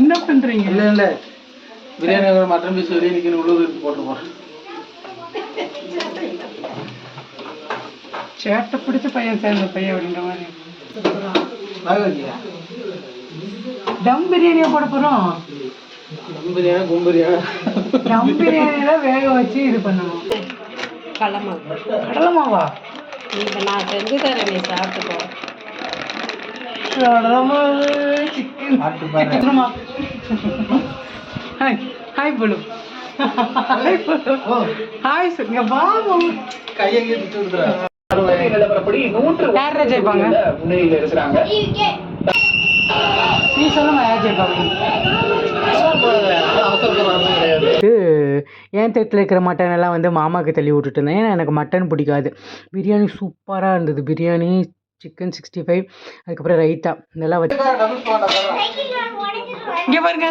என்ன பண்றீங்க? இல்ல பிரியாணி மட்டன் பீஸ் வெளியே நிற்கிற உள்ளூர் போட்டு போறேன். சேட்டை பிடிச்ச பையன் சார் இந்த பையன் அப்படின்ற மாதிரி. தம் பிரியாணியா போட போறோம். தம் பிரியாணி கும் பிரியாணி. தம் பிரியாணியில வேக வச்சு இது பண்ணணும். கடலை மாவா? நான் செஞ்சு தரேன், நீ சாப்பிட்டுக்கோ. சிக்கன் ஹாய் ஹாய் போலு. ஹாய் சொல்லுங்க. பாபு கையை எடுத்து விடுறேன். யார் ஜெயிப்பாங்க? நீ சொல்லுங்க யார் ஜெயிப்பாங்க? என் தட்டில் இருக்கிற மட்டன் எல்லாம் வந்து மாமாவுக்கு தள்ளி விட்டுட்டு இருந்தேன். ஏன்னா எனக்கு மட்டன் பிடிக்காது. பிரியாணி சூப்பராக இருந்தது. பிரியாணி, சிக்கன் 65, அதுக்கப்புறம் ரைத்தா இதெல்லாம் வச்சு இங்கே பாருங்க.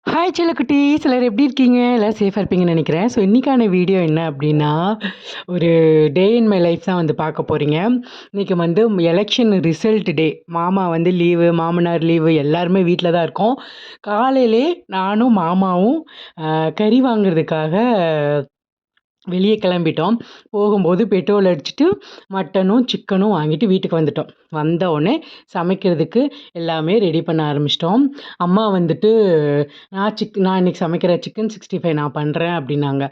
ஹாய் செல்லக்குட்டி, சிலர் எப்படி இருக்கீங்க? எல்லோரும் சேஃபாக இருப்பீங்கன்னு நினைக்கிறேன். ஸோ இன்றைக்கான வீடியோ என்ன அப்படின்னா, ஒரு டே இன் மை லைஃப் தான் வந்து பார்க்க போகிறீங்க. இன்றைக்கி வந்து எலெக்ஷன் ரிசல்ட் டே. மாமா வந்து லீவு, மாமனார் லீவு, எல்லாருமே வீட்டில் தான் இருக்கோம். காலையிலே நானும் மாமாவும் கறி வாங்குறதுக்காக வெளியே கிளம்பிட்டோம். போகும்போது பெட்ரோல் அடிச்சுட்டு மட்டனும் சிக்கனும் வாங்கிட்டு வீட்டுக்கு வந்துட்டோம். வந்தவுடனே சமைக்கிறதுக்கு எல்லாமே ரெடி பண்ண ஆரம்பிச்சிட்டோம். அம்மா வந்துட்டு நான் இன்றைக்கி சமைக்கிற சிக்கன் 65 நான் பண்ணுறேன் அப்படின்னாங்க.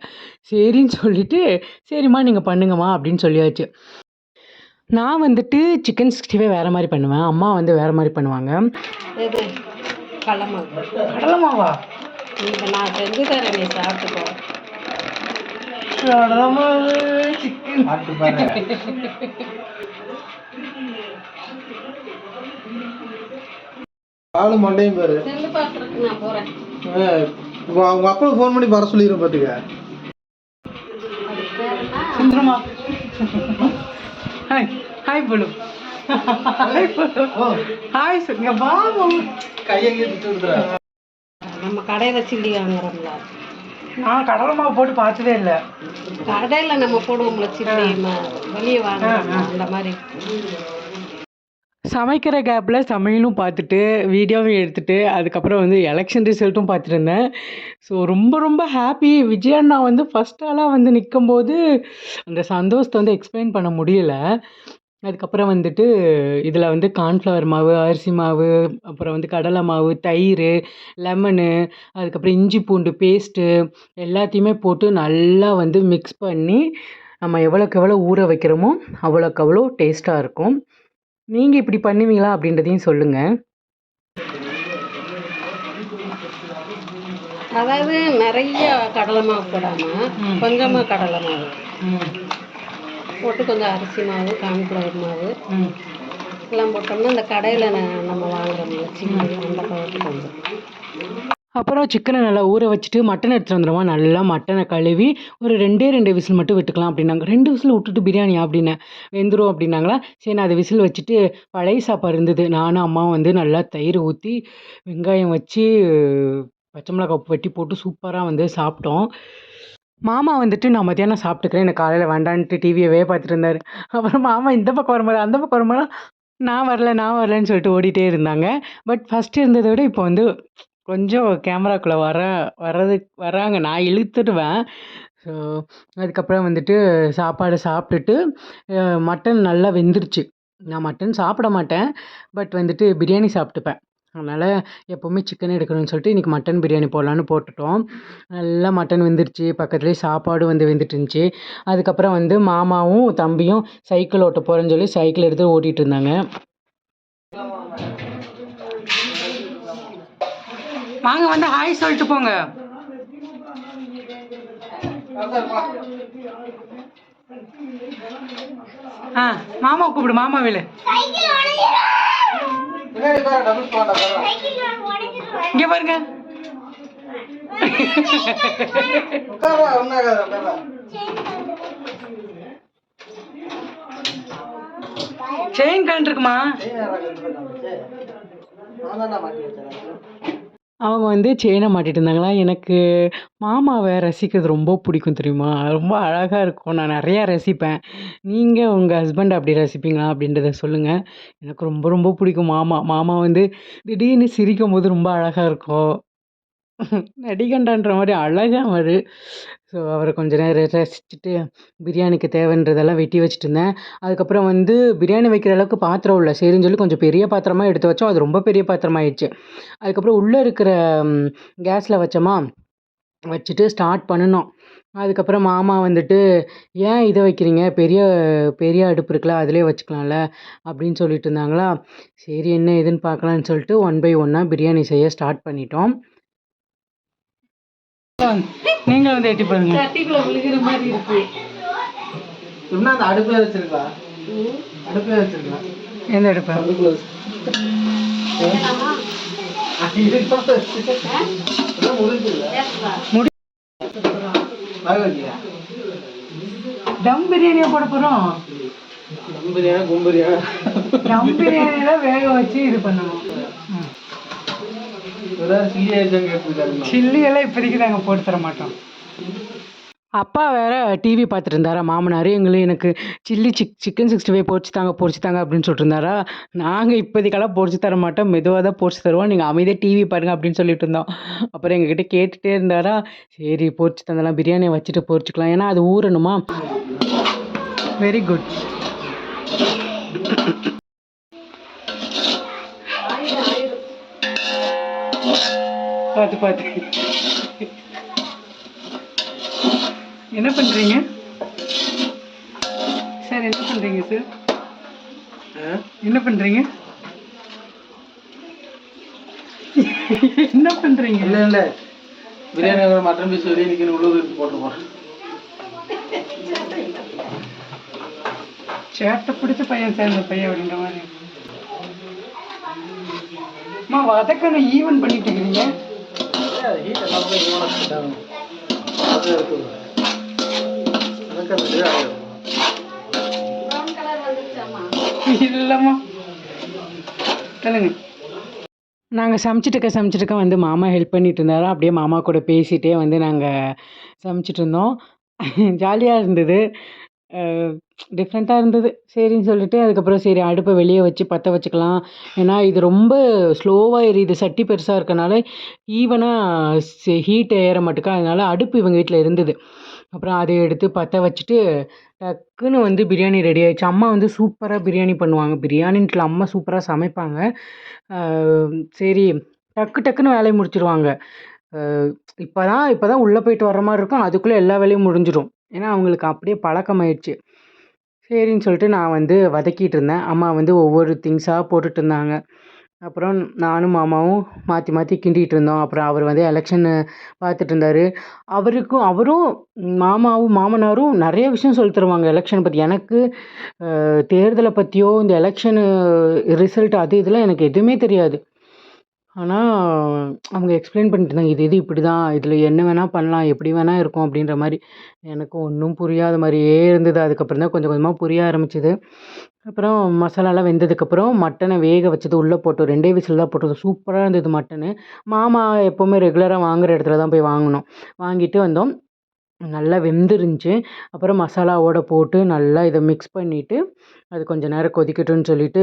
சரின்னு சொல்லிவிட்டு, சரிம்மா நீங்கள் பண்ணுங்கம்மா அப்படின்னு சொல்லியாச்சு. நான் வந்துட்டு சிக்கன் 65 வேறு மாதிரி பண்ணுவேன், அம்மா வந்து வேறு மாதிரி பண்ணுவாங்க. கடலை மாவா? நான் செஞ்சு தரேன், நீ சாப்பிட்டுக்கோ. சிக்கன் ஆளு மண்டையும் பேரு. நான் போறேன். உங்க அப்பா ஃபோன் பண்ணி வர சொல்லிடுறேன் பாத்துக்க. சுந்தரமா ஹாய் ஹாய் போலு. ஹாய் சொல்லுங்க. பாபு கையை எடுத்து விடுறேன். நம்ம கடையில் சில்லி வாங்குறோம்ல, நான் கடலை மாவு போட்டு பார்த்ததே இல்லை. கடையில் நம்ம போடுவோம்ல சில்லி, வெளியே வாங்க அந்த மாதிரி. சமைக்கிற கேப்பில் சமையலும் பார்த்துட்டு வீடியோவும் எடுத்துகிட்டு அதுக்கப்புறம் வந்து எலெக்ஷன் ரிசல்ட்டும் பார்த்துருந்தேன். ஸோ ரொம்ப ரொம்ப ஹாப்பி. விஜயண்ணா வந்து ஃபஸ்ட் ஆளாக வந்து நிற்கும்போது அந்த சந்தோஷத்தை வந்து எக்ஸ்பிளைன் பண்ண முடியலை. அதுக்கப்புறம் வந்துட்டு இதில் வந்து கார்ன்ஃப்ளவர் மாவு, அரிசி மாவு, அப்புறம் வந்து கடலை மாவு, தயிர், லெமனு, அதுக்கப்புறம் இஞ்சி பூண்டு பேஸ்ட்டு எல்லாத்தையுமே போட்டு நல்லா வந்து மிக்ஸ் பண்ணி நம்ம எவ்வளோக்கு எவ்வளோ ஊற வைக்கிறோமோ அவ்வளோக்கு அவ்வளோ டேஸ்ட்டாக இருக்கும். நீங்கள் இப்படி பண்ணுவீங்களா அப்படின்றதையும் சொல்லுங்கள். அதாவது நிறைய கடலை மாவு போடாமல் கொஞ்சமாக கடலை மாவு போட்டு கொஞ்சம் அரிசி மாவு, கார்ன்ஃப்ளவர் மாவு எல்லாம் போட்டோம்னா அந்த கடையில் நம்ம வாங்குறோம்ல சிக்கன் அந்த பழத்துக்கு கொஞ்சம். அப்புறம் சிக்கனை நல்லா ஊற வச்சுட்டு மட்டன் எடுத்துகிட்டு வந்துடுமா. நல்லா மட்டனை கழுவி ஒரு 2 விசில் மட்டும் விட்டுக்கலாம் அப்படின்னாங்க. 2 விசில் விட்டுட்டு பிரியாணியா அப்படின்னேன். வெந்துடும் அப்படின்னாங்களா. சரி நான் அதை விசில் வச்சுட்டு பழைய சாப்பாடு இருந்தது. நானும் அம்மாவும் வந்து நல்லா தயிர் ஊற்றி வெங்காயம் வச்சு பச்சை மிளகாய் வெட்டி போட்டு சூப்பராக வந்து சாப்பிட்டோம். மாமா வந்துட்டு நான் மத்தியானம் சாப்பிட்டுக்கிறேன், எனக்கு காலையில் வேண்டான்ட்டு டிவியவே பார்த்துட்டு இருந்தார். அப்புறம் மாமா இந்த பக்கம் வரும்போது அந்த பக்கம் வரும்போது நான் வரலன்னு சொல்லிட்டு ஓடிட்டே இருந்தாங்க. பட் ஃபஸ்ட்டு இருந்ததை விட இப்போ வந்து கொஞ்சம் கேமராக்குள்ளே வராங்க. நான் இழுத்துடுவேன். ஸோ அதுக்கப்புறம் வந்துட்டு சாப்பாடு சாப்பிட்டுட்டு மட்டன் நல்லா வெந்துருச்சு. நான் மட்டன் சாப்பிட மாட்டேன், பட் வந்துட்டு பிரியாணி சாப்பிட்டுப்பேன். அதனால் எப்போவுமே சிக்கன் எடுக்கணும்னு சொல்லிட்டு இன்றைக்கி மட்டன் பிரியாணி போடலான்னு போட்டுட்டோம். நல்லா மட்டன் வெந்துருச்சு. பக்கத்துலேயே சாப்பாடும் வந்து வெந்துட்டு இருந்துச்சு. அதுக்கப்புறம் வந்து மாமாவும் தம்பியும் சைக்கிள் ஓட்ட போகிறேன்னு சொல்லி சைக்கிள் எடுத்து ஓட்டிகிட்டு இருந்தாங்க. வாங்க வந்து ஹாய் சொல்லிட்டு போங்க. மாமா கூப்பிடு, மாமா வேலு இங்க பாருங்க. செயின் கலண்டுருக்குமா? அவங்க வந்து செயினை மாட்டிட்டு இருந்தாங்களா. எனக்கு மாமாவை ரசிக்கிறது ரொம்ப பிடிக்கும் தெரியுமா? ரொம்ப அழகாக இருக்கும். நான் நிறையா ரசிப்பேன். நீங்கள் உங்கள் ஹஸ்பண்ட் அப்படி ரசிப்பீங்களா அப்படின்றத சொல்லுங்கள். எனக்கு ரொம்ப ரொம்ப பிடிக்கும் மாமா. மாமா வந்து திடீர்னு சிரிக்கும் போது ரொம்ப அழகாக இருக்கும். நடிகண்டான்ற மாதிரி அழகா அவரு. ஸோ அவரை கொஞ்ச நேரம் ரசிச்சுட்டு பிரியாணிக்கு தேவைன்றதெல்லாம் வெட்டி வச்சுட்டு இருந்தேன். அதுக்கப்புறம் வந்து பிரியாணி வைக்கிற அளவுக்கு பாத்திரம் இல்லை. சரின்னு சொல்லி கொஞ்சம் பெரிய பாத்திரமா எடுத்து வச்சோம். அது ரொம்ப பெரிய பாத்திரமாயிடுச்சு. அதுக்கப்புறம் உள்ளே இருக்கிற கேஸில் வச்சோமா, வச்சுட்டு ஸ்டார்ட் பண்ணினோம். அதுக்கப்புறம் மாமா வந்துட்டு, "ஏன் இதை வைக்கிறீங்க? பெரிய பெரிய அடுப்பு இருக்குல்ல, அதிலே வச்சுக்கலாம்ல" அப்படின்னு சொல்லிட்டு இருந்தாங்களா. சரி என்ன ஏதுன்னு பார்க்கலான்னு சொல்லிட்டு ஒன் பை ஒன்னாக பிரியாணி செய்ய ஸ்டார்ட் பண்ணிட்டோம். நீங்க வந்து எட்டி பாருங்க. சட்டிக்குள்ள விழுகிற மாதிரி இருக்கு. இன்னும் அந்த அடுப்பே வச்சிருக்கலாம். அடுப்பே வச்சிருக்கலாம். எந்த அடுப்பு? அதுக்குள்ள தம் பிரியாணியா போட போறோம். தம் பிரியாணியில வேக வச்சு இது பண்ணணும். சில்லி எல்லாம் இப்போதைக்கு நாங்கள் போட்டு தர மாட்டோம். அப்பா வேற டிவி பார்த்துட்டு இருந்தாரா மாமனார். எனக்கு சில்லி சிக்கன் 65 பொரிச்சு தாங்க அப்படின்னு சொல்லிட்டு இருந்தாரா. நாங்கள் இப்போதைக்கெல்லாம் பொரிச்சு தர மாட்டோம், மெதுவாக தான் பொரிச்சு தருவோம், நீங்கள் அமைதியாக டிவி பாருங்க அப்படின்னு சொல்லிட்டு இருந்தோம். அப்புறம் எங்ககிட்ட கேட்டுகிட்டே இருந்தாரா. சரி பொரிச்சு தந்தலாம், பிரியாணியை வச்சுட்டு பொரிச்சுக்கலாம், ஏன்னா அது ஊறணுமா. Very good. பார்த்து என்ன பண்ணுறீங்க சார்? என்ன பண்ணுறீங்க சார்? என்ன பண்ணுறீங்க? என்ன பண்ணுறீங்க? இல்லை பிரியாணி மட்டன் பீஸ் வெளியே நிற்கிற உள்ளூர் போட்டு போகிறேன். சேட்டை பிடிச்ச பையன் சார் இந்த பையன் அப்படின்ற மாதிரி. அம்மா வதக்கணும் ஈவன் பண்ணிட்டு இருக்கிறீங்க. இல்லைம்மா சொல்லுங்க. நாங்கள் சமைச்சிட்டு வந்து மாமா ஹெல்ப் பண்ணிட்டு இருந்தாரோ. அப்படியே மாமா கூட பேசிகிட்டே வந்து நாங்கள் சமைச்சிட்டு இருந்தோம். ஜாலியாக இருந்தது, டிஃப்ரெண்ட்டாக இருந்தது. சரின்னு சொல்லிட்டு அதுக்கப்புறம் சரி அடுப்பை வெளியே வச்சு பற்ற வச்சுக்கலாம். ஏன்னா இது ரொம்ப ஸ்லோவாக எரியுது, சட்டி பெருசாக இருக்கனால ஈவனாக ஹீட் ஏற மாட்டுக்கா. அதனால அடுப்பு இவங்க வீட்டில் இருந்தது. அப்புறம் அதை எடுத்து பற்ற வச்சுட்டு டக்குன்னு வந்து பிரியாணி ரெடி ஆயிடுச்சு. அம்மா வந்து சூப்பராக பிரியாணி பண்ணுவாங்க. பிரியாணின்ட்டு அம்மா சூப்பராக சமைப்பாங்க. சரி டக்குன்னு வேலையை முடிச்சிருவாங்க. இப்போ தான் உள்ளே போயிட்டு வர்ற மாதிரி இருக்கும், அதுக்குள்ளே எல்லா வேலையும் முடிஞ்சிடும். ஏன்னா அவங்களுக்கு அப்படியே பழக்கமாயிடுச்சு. சரின்னு சொல்லிட்டு நான் வந்து வதக்கிட்டு இருந்தேன். அம்மா வந்து ஒவ்வொரு திங்ஸாக போட்டுட்டு இருந்தாங்க. அப்புறம் நானும் மாமாவும் மாற்றி கிண்டிகிட்டு இருந்தோம். அப்புறம் அவர் வந்து எலெக்ஷன் பார்த்துட்டு இருந்தார். அவரும் மாமனாரும் நிறைய விஷயம் சொல்லி தருவாங்க எலெக்ஷனை பற்றி. எனக்கு தேர்தலை பற்றியோ இந்த எலெக்ஷனு ரிசல்ட் அது இதெல்லாம் எனக்கு எதுவுமே தெரியாது. ஆனால் அவங்க எக்ஸ்பிளைன் பண்ணிட்டு இருந்தாங்க, இது இப்படி தான், இதில் என்ன வேணால் பண்ணலாம், எப்படி வேணால் இருக்கும் அப்படின்ற மாதிரி. எனக்கு ஒன்றும் புரியாத மாதிரியே இருந்தது. அதுக்கப்புறம் தான் கொஞ்சம் கொஞ்சமாக புரிய ஆரம்பிச்சுது. அப்புறம் மசாலாலாம் வெந்ததுக்கப்புறம் மட்டனை வேக வச்சது உள்ளே போட்டோம். 2 விசில் தான் போட்டது. சூப்பராக இருந்தது மட்டனு. மாமா எப்போவுமே ரெகுலராக வாங்குகிற இடத்துல தான் போய் வாங்கினோம். வாங்கிட்டு வந்தோம். நல்லா வெந்துருந்துச்சு. அப்புறம் மசாலாவோட போட்டு நல்லா இதை மிக்ஸ் பண்ணிவிட்டு அது கொஞ்சம் நேரம் கொதிக்கட்டும்னு சொல்லிட்டு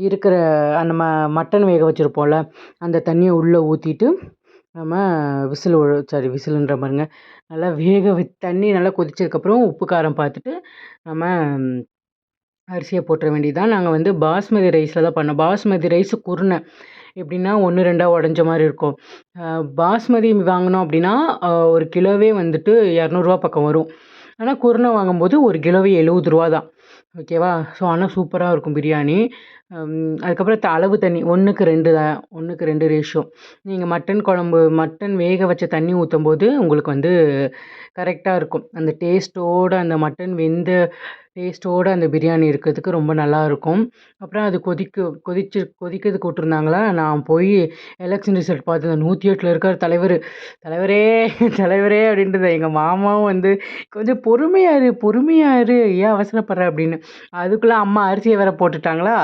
இருக்கிற அந்த மட்டன் வேக வச்சுருப்போம்ல அந்த தண்ணியை உள்ளே ஊற்றிட்டு நம்ம விசிலுன்ற பாருங்க, நல்லா தண்ணி நல்லா கொதிச்சதுக்கப்புறம் உப்பு காரம் பார்த்துட்டு நம்ம அரிசியை போட்டுற வேண்டியதுதான். நாங்கள் வந்து பாஸ்மதி ரைஸில் தான் பண்ணோம். பாஸ்மதி ரைஸ் குருணை எப்படின்னா 1 2 உடஞ்ச மாதிரி இருக்கும். பாஸ்மதி வாங்கினோம் அப்படின்னா ஒரு கிலோவே வந்துட்டு 200 பக்கம் வரும். ஆனால் குருணை வாங்கும்போது ஒரு கிலோவே 70 தான். ஓகேவா? ஸோ ஆனால் சூப்பராக இருக்கும் பிரியாணி. அதுக்கப்புறம் அளவு தண்ணி 1:2 தான், 1:2 ரேஷியோ. நீங்கள் மட்டன் வேக வச்ச தண்ணி ஊற்றும்போது உங்களுக்கு வந்து கரெக்டாக இருக்கும். அந்த டேஸ்ட்டோடு அந்த மட்டன் வெந்த டேஸ்ட்டோடு அந்த பிரியாணி இருக்கிறதுக்கு ரொம்ப நல்லாயிருக்கும். அப்புறம் அது கொதிக்கிறதுக்கு விட்டுருந்தாங்களா, நான் போய் எலெக்ஷன் ரிசல்ட் பார்த்தேன். 108ல் இருக்கார் தலைவர். தலைவரே தலைவரே அப்படின்றது. எங்கள் மாமாவும் வந்து கொஞ்சம் பொறுமையாரு ஏன் அவசரப்படுற அப்படின்னு. அதுக்குள்ளே அம்மா அரிசியை வேற போட்டுட்டாங்களா.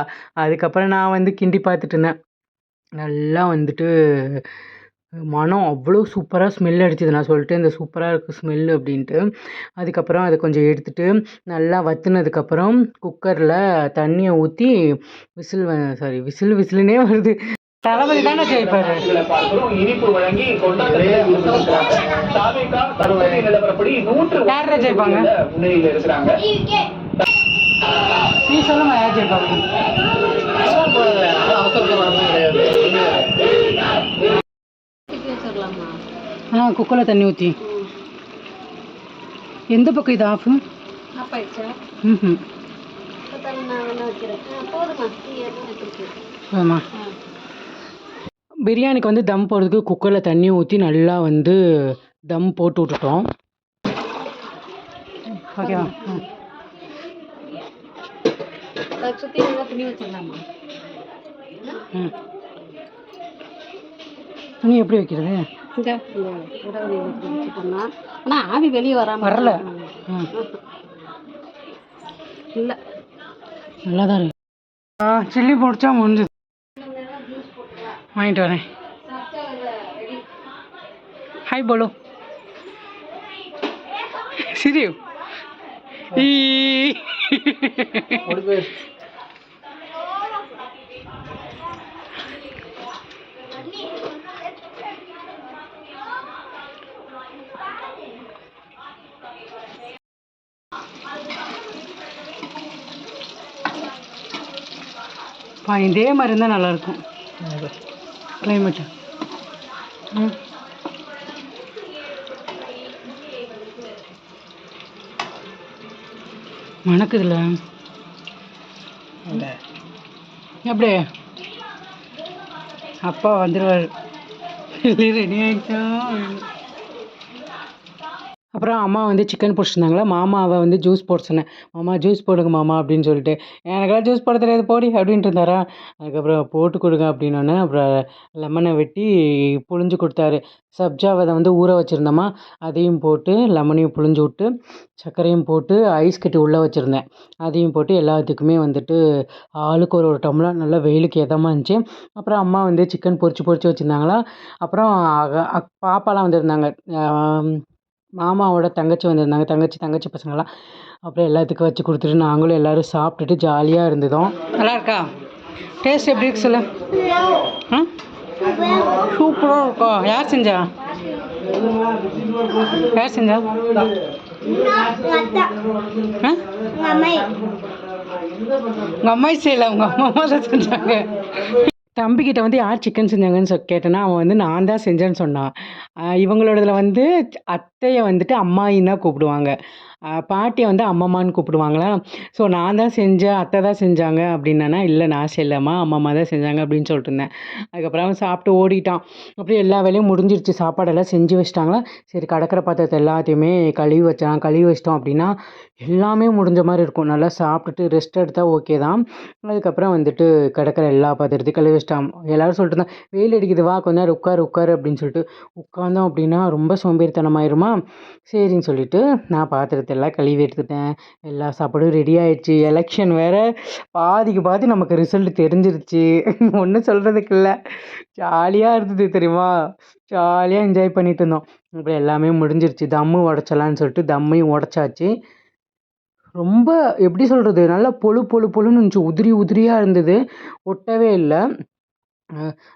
அதுக்கப்புறம் நான் வந்து கிண்டி பார்த்துட்டு இருந்தேன். நல்லா வந்துட்டு மனம் அவ்வளோ சூப்பராக ஸ்மெல் அடிச்சது. நான் சொல்லிட்டேன் இந்த சூப்பராக இருக்குது ஸ்மெல்லு அப்படின்ட்டு. அதுக்கப்புறம் அதை கொஞ்சம் எடுத்துட்டு நல்லா வத்துனதுக்கப்புறம் குக்கரில் தண்ணியை ஊற்றி விசிலுனே வருது. தளபதி தானே ஜெயிப்பாரு. இனிப்பு வழங்கி யார் ஜெயிப்பாங்க முன்னிலையில் இருக்கிறாங்க. நீ சொல்லுமா யார் ஜெயிப்பாங்க? குக்கரில் தண்ணி ஊற்றி எந்த பக்கம் இது ஆஃபு? ம் ஆமா. பிரியாணிக்கு வந்து தம் போடுறதுக்கு குக்கரில் தண்ணி ஊற்றி நல்லா வந்து தம் போட்டு விட்டுட்டோம். ஓகேவா? சுற்றி நல்லா துணி வச்சிடலாமா? துணி எப்படி வைக்கிறது? ஆனால் ஆவி வெளியே வரல. இல்லை நல்லா தான் இருக்கு. சில்லி போடிச்சா முடிஞ்சது. வாங்கிட்டு வரேன். Hi polo. சரி இதே மாதிரி இருந்தால் நல்லாயிருக்கும் கிளைமேட்டு. மணக்குதுல்ல அப்படியே அப்பா வந்துடுவார். ரெடி ஆகிட்டா. அப்புறம் அம்மா வந்து சிக்கன் பிடிச்சிருந்தாங்களா, மாமாவை வந்து ஜூஸ் போட சொன்னேன். மாமா ஜூஸ் போடுங்க மாமா அப்படின்னு சொல்லிட்டு, எனக்கெல்லாம் ஜூஸ் போட தெரியாது போடி அப்படின்ட்டு இருந்தாரா. அதுக்கப்புறம் போட்டு கொடுங்க அப்படின்னோடனே அப்புறம் லெமனை வெட்டி புழிஞ்சு கொடுத்தாரு. சப்ஜாவை வந்து ஊற வச்சுருந்தோமா, அதையும் போட்டு லெமனையும் புழிஞ்சு விட்டு சர்க்கரையும் போட்டு ஐஸ் கட்டி உள்ளே வச்சுருந்தேன். அதையும் போட்டு எல்லாத்துக்குமே வந்துட்டு ஆளுக்கு ஒரு டம்ளர் நல்லா வெயிலுக்கு எதமாக இருந்துச்சு. அப்புறம் அம்மா வந்து சிக்கன் பொரிச்சு வச்சுருந்தாங்களா. அப்புறம் பாப்பாலாம் வந்திருந்தாங்க. மாமாவோட தங்கச்சி வந்திருந்தாங்க, தங்கச்சி பசங்களாம். அப்புறம் எல்லாத்துக்கும் வச்சு கொடுத்துட்டு நாங்களும் எல்லோரும் சாப்பிட்டுட்டு ஜாலியாக இருந்ததும். நல்லா இருக்கா? டேஸ்ட் எப்படி இருக்கு சொல்ல? சூப்பராக இருக்கா? யார் செஞ்சா? உங்கள் அம்மா செய்யலை, உங்கள் அம்மா தான் செஞ்சாங்க. தம்பிக்கிட்ட வந்து யார் சிக்கன் செஞ்சாங்கன்னு கேட்டேன்னா, அவன் வந்து நான் தான் செஞ்சேன்னு சொன்னான். இவங்களோடதில் வந்து அத்தையை வந்துட்டு அம்மாயின்னு தான் கூப்பிடுவாங்க. பாட்டியை வந்து அம்மம்மான்னு கூப்பிடுவாங்களா. ஸோ நான் தான் செஞ்சேன், அத்தை தான் செஞ்சாங்க அப்படின்னா, இல்லை நான் செய்யலம்மா அம்மம்மா தான் செஞ்சாங்க அப்படின்னு சொல்லிட்டு இருந்தேன். அதுக்கப்புறம் அவன் சாப்பிட்டு ஓடிட்டான். அப்படியே எல்லா வேலையும் முடிஞ்சிருச்சு, சாப்பாடெல்லாம் செஞ்சு வச்சிட்டாங்களா. சரி கடற்கரை பாத்திரத்தை எல்லாத்தையுமே கழுவி வச்சிட்டோம் அப்படின்னா எல்லாமே முடிஞ்ச மாதிரி இருக்கும். நல்லா சாப்பிட்டுட்டு ரெஸ்ட் எடுத்தால் ஓகே தான். அதுக்கப்புறம் வந்துட்டு கடற்கரை எல்லா பாத்திரத்தையும் கழுவி வச்சிட்டான். எல்லோரும் சொல்லிட்டு இருந்தான், வெயில் அடிக்குது வா கொஞ்ச நேரம் உட்காரு அப்படின்னு சொல்லிட்டு. உட்காந்தோம் அப்படின்னா ரொம்ப சோம்பேறித்தனமாயிருமா. சரின்னு சொல்லிட்டு நான் பாத்திரத்தை எல்லாம் கழுவி எடுத்துட்டேன். எல்லா சாப்பாடும் ரெடி ஆகிடுச்சு. எலெக்ஷன் வேறு பாதிக்கு பாதி நமக்கு ரிசல்ட் தெரிஞ்சிருச்சு. ஒன்றும் சொல்கிறதுக்கு இல்லை, ஜாலியாக இருந்தது தெரியுமா. ஜாலியாக என்ஜாய் பண்ணிட்டு இருந்தோம். அப்புறம் எல்லாமே முடிஞ்சிருச்சு. தம்மு உடச்சலான்னு சொல்லிட்டு தம்மையும் உடச்சாச்சு. ரொம்ப எப்படி சொல்கிறது, நல்லா பொழுன்னு இருந்துச்சு. உதிரியாக இருந்தது, ஒட்டவே இல்லை.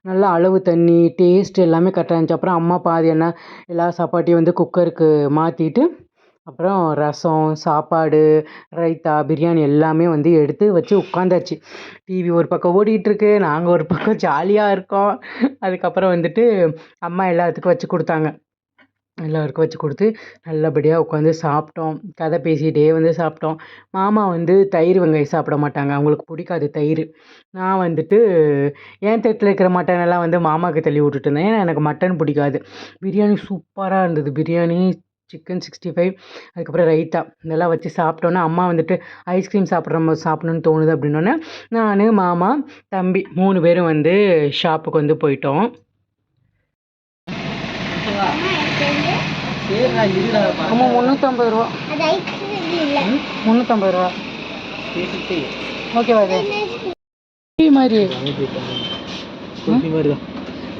நல்லா அளவு தண்ணி டேஸ்ட் எல்லாமே கரெக்டாக இருந்துச்சு. அப்புறம் அம்மா பாதி எல்லா சாப்பாட்டையும் வந்து குக்கருக்கு மாற்றிட்டு அப்புறம் ரசம், சாப்பாடு, ரைத்தா, பிரியாணி எல்லாமே வந்து எடுத்து வச்சு உட்காந்தாச்சு. டிவி ஒரு பக்கம் ஓடிட்டுருக்கு, நாங்கள் ஒரு பக்கம் ஜாலியாக இருக்கோம். அதுக்கப்புறம் வந்துட்டு அம்மா எல்லாத்துக்கும் வச்சு கொடுத்தாங்க. எல்லாருக்கும் வச்சு கொடுத்து நல்லபடியாக உட்காந்து சாப்பிட்டோம். கதை பேசிகிட்டே வந்து சாப்பிட்டோம். மாமா வந்து தயிர் வெங்காயம் சாப்பிட மாட்டாங்க, அவங்களுக்கு பிடிக்காது தயிர். நான் வந்துட்டு என் தட்டில் இருக்கிற மட்டனெல்லாம் வந்து மாமாவுக்கு தள்ளி விட்டுட்டு இருந்தேன், ஏன்னா எனக்கு மட்டன் பிடிக்காது. பிரியாணி சூப்பராக இருந்தது. பிரியாணி, சிக்கன் 65, அதுக்கப்புறம் ரைத்தா இதெல்லாம் வச்சு சாப்பிட்டோன்னே அம்மா வந்துட்டு ஐஸ்கிரீம் சாப்பிடணும்னு தோணுது அப்படின்னோடனே நான், மாமா, தம்பி 3 பேரும் வந்து ஷாப்புக்கு வந்து போயிட்டோம். சரிடா இருடா ஆமாம், 350 ரூபா. 350 ரூபா. பேசிட்டு ஓகேவா இது டீ மாதிரி? குல்ஃபி மாதிரி தான்.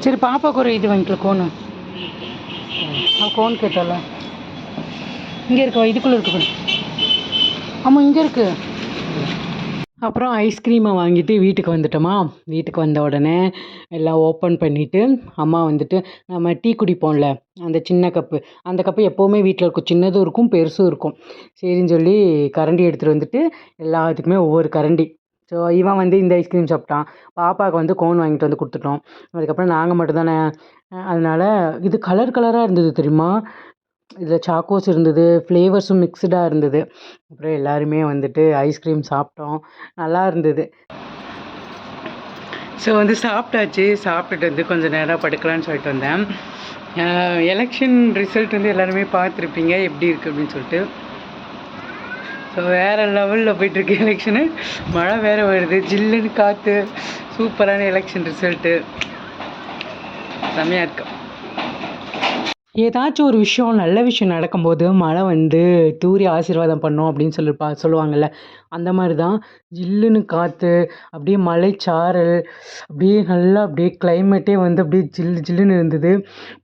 சரி, பாப்பாவுக்கு ஒரு இது வாங்கிக்கல, கோனு. கோன் கேட்டால இங்கே இருக்கா, இதுக்குள்ளே இருக்கு. ஆமாம், இங்கே இருக்குது. அப்புறம் ஐஸ்கிரீமை வாங்கிட்டு வீட்டுக்கு வந்துட்டோமா. வீட்டுக்கு வந்த உடனே எல்லாம் ஓப்பன் பண்ணிவிட்டு அம்மா வந்துட்டு நம்ம டீ குடிப்போம்ல அந்த சின்ன கப்பு, அந்த கப்பு எப்போவுமே வீட்டில் இருக்கும், சின்னதும் இருக்கும் பெருசும் இருக்கும். சரின்னு சொல்லி கரண்டி எடுத்துகிட்டு வந்துட்டு எல்லாத்துக்குமே ஒவ்வொரு கரண்டி. ஸோ இவன் வந்து இந்த ஐஸ்கிரீம் சாப்பிட்டான், பாப்பாவுக்கு வந்து கோன் வாங்கிட்டு வந்து கொடுத்துட்டோம். அதுக்கப்புறம் நாங்கள் மட்டும் தானே, அதனால் இது கலர் கலராக இருந்தது தெரியுமா. இதில் சாக்கோஸ் இருந்தது, ஃப்ளேவர்ஸும் மிக்ஸ்டாக இருந்தது. அப்புறம் எல்லாருமே வந்துட்டு ஐஸ்கிரீம் சாப்பிட்டோம், நல்லா இருந்தது. ஸோ வந்து சாப்பிட்டாச்சு. சாப்பிட்டுட்டு வந்து கொஞ்சம் நேரம் படுக்கலான்னு சொல்லிட்டு வந்தேன். எலெக்ஷன் ரிசல்ட் வந்து எல்லாருமே பார்த்துருப்பீங்க எப்படி இருக்குது அப்படின்னு சொல்லிட்டு. ஸோ வேறு லெவலில் போயிட்டுருக்கு எலெக்ஷனு. மழை வேறு வருது, ஜில்லுன்னு காற்று, சூப்பரான எலெக்ஷன் ரிசல்ட்டு, செம்மையாக இருக்கு. ஏதாச்சும் ஒரு விஷயம், நல்ல விஷயம் நடக்கும்போது மழை வந்து தூரி ஆசீர்வாதம் பண்ணோம் அப்படின்னு சொல்லுவாங்கள்ல, அந்த மாதிரி தான். ஜில்லுன்னு காற்று, அப்படியே மலைச்சாரல், அப்படியே நல்லா அப்படியே கிளைமேட்டே வந்து அப்படியே ஜில்லு ஜில்லுன்னு இருந்தது.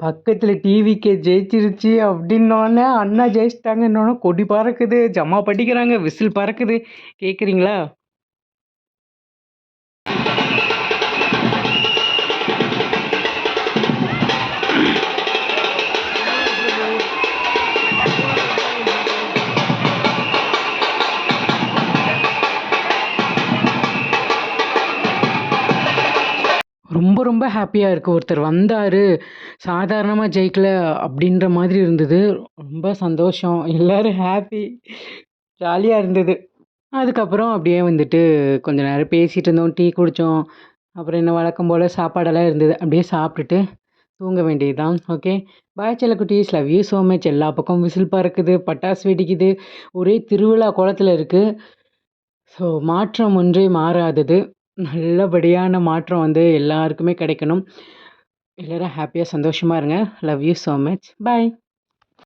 பக்கத்தில் டிவிக்கே ஜெயிச்சிருச்சு அப்படின்னோடனே, அண்ணா ஜெயிச்சிட்டாங்கன்னொன்னே கொடி பறக்குது, ஜம்மா படிக்கிறாங்க, விசில் பறக்குது. கேட்குறீங்களா? ரொம்ப ரொம்ப ஹாப்பியாக இருக்குது. ஒருத்தர் வந்தார், சாதாரணமாக ஜெயிக்கல அப்படின்ற மாதிரி இருந்தது. ரொம்ப சந்தோஷம், எல்லோரும் ஹாப்பி, ஜாலியாக இருந்தது. அதுக்கப்புறம் அப்படியே வந்துட்டு கொஞ்ச நேரம் பேசிகிட்டு இருந்தோம், டீ குடித்தோம். அப்புறம் என்ன வழக்கம் போல் சாப்பாடெல்லாம் இருந்தது, அப்படியே சாப்பிட்டுட்டு தூங்க வேண்டியது தான். ஓகே, பாய் செல்லக்குட்டீஸ், லவ் யூ ஸோ மச். எல்லா பக்கம் விசில் பறக்குது, பட்டாசு வெடிக்குது, ஒரே திருவிழா கோலத்தில் இருக்குது. ஸோ மாற்றம் ஒன்றே மாறாதது. நல்லபடியான மாற்றம் வந்து எல்லாருக்குமே கிடைக்கணும். எல்லோரும் ஹாப்பியாக சந்தோஷமாக இருங்க. Love you so much. Bye.